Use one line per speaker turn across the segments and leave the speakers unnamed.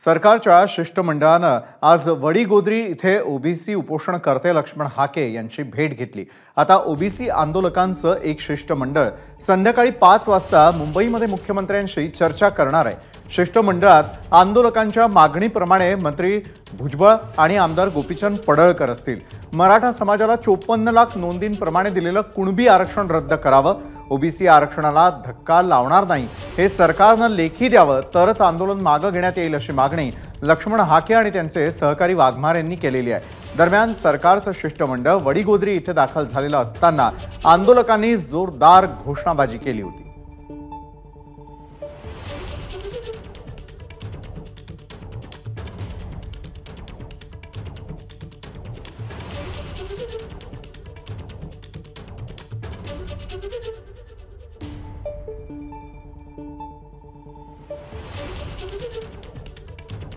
सरकारच्या शिष्टमंडळानं आज वडीगोद्री इथे ओबीसी उपोषणकर्ते लक्ष्मण हाके यांची भेट घेतली। आता ओबीसी आंदोलकांचं एक शिष्टमंडळ संध्याकाळी 5 वाजता मुंबईमध्ये मुख्यमंत्र्यांशी चर्चा करणार आहे। शिष्टमंडळात आंदोलकांच्या मागणीप्रमाणे मंत्री भुजबळ आणि आमदार गोपीचंद पडळकर असतील। मराठा समाजाला 54 लाख नोंदींप्रमाणे दिलेलं कुणबी आरक्षण रद्द करावं, ओबीसी आरक्षणाला धक्का लावणार नाही हे सरकारनं लेखी द्यावं, तरच आंदोलन मागे घेण्यात येईल अशी मागणी लक्ष्मण हाके आणि त्यांचे सहकारी वाघमारे यांनी केलेली आहे। दरम्यान सरकारचं शिष्टमंडळ वडीगोद्री इथे दाखल झालेलं असताना आंदोलकांनी जोरदार घोषणाबाजी केली होती।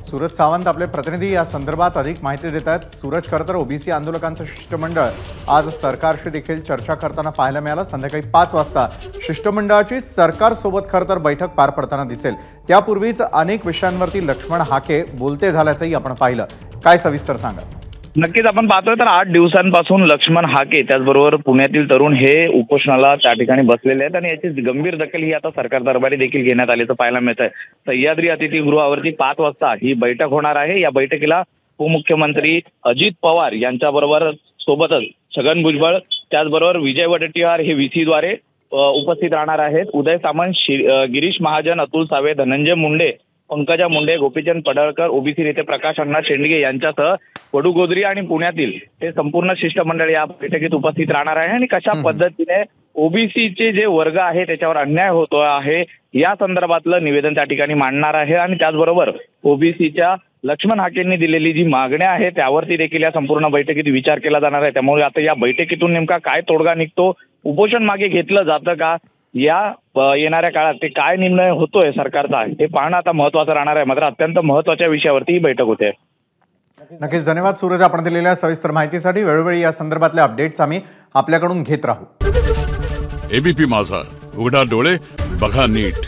सूरज सावंत आपले प्रतिनिधी या संदर्भात अधिक माहिती देत आहेत। सूरज, खरं तर ओबीसी आंदोलकांचं शिष्टमंडळ आज सरकारशी देखील चर्चा करताना पाहायला मिळालं। संध्याकाळी 5 वाजता शिष्टमंडळाची सरकारसोबत खरं तर बैठक पार पडताना दिसेल। त्यापूर्वीच अनेक विषयांवरती लक्ष्मण हाके बोलते झाल्याचंही आपण पाहिलं। काय सविस्तर सांगा?
नक्कीच आपण पाहतोय तर 8 दिवसांपासून लक्ष्मण हाके त्याचबरोबर पुण्यातील तरुण हे उपोषणाला त्या ठिकाणी बसलेले आहेत आणि याची गंभीर दखल ही आता सरकार दरबारी देखील घेण्यात आल्याचं पाहायला मिळत आहे। सह्याद्री अतिथीगृहावरती 5 वाजता ही बैठक होणार आहे। या बैठकीला उपमुख्यमंत्री अजित पवार यांच्याबरोबर सोबतच छगन भुजबळ त्याचबरोबर विजय वडेट्टीवार हे व्हीसीद्वारे उपस्थित राहणार आहेत। उदय सामंत, गिरीश महाजन, अतुल सावे, धनंजय मुंडे, पंकजा मुंडे, गोपीचंद पडळकर, ओबीसी नेते प्रकाश अण्णा शेंडगे यांच्यासह वडूगोद्री आणि पुण्यातील हे संपूर्ण शिष्टमंडळ या बैठकीत उपस्थित राहणार आहे आणि कशा पद्धतीने ओबीसीचे जे वर्ग आहे त्याच्यावर अन्याय होतो आहे या संदर्भातलं निवेदन त्या ठिकाणी मांडणार आहे आणि त्याचबरोबर ओबीसीच्या लक्ष्मण हाकेंनी दिलेली जी मागण्या आहे त्यावरती देखील या संपूर्ण बैठकीत विचार केला जाणार आहे। त्यामुळे आता या बैठकीतून नेमका काय तोडगा निघतो, उपोषण मागे घेतलं जातं का, या येणाऱ्या काळात ते काय निर्णय होतोय सरकारचा हे पाहणं आता महत्त्वाचं राहणार आहे। मात्र अत्यंत महत्त्वाच्या विषयावरती ही बैठक होते।
नक्कीच धन्यवाद सूरज, आपण दिलेल्या सविस्तर माहितीसाठी। वेळोवेळी या संदर्भातले अपडेट्स आम्ही आपल्याकडून घेत राहू।
एबीपी माझा, उघडा डोळे बघा नीट।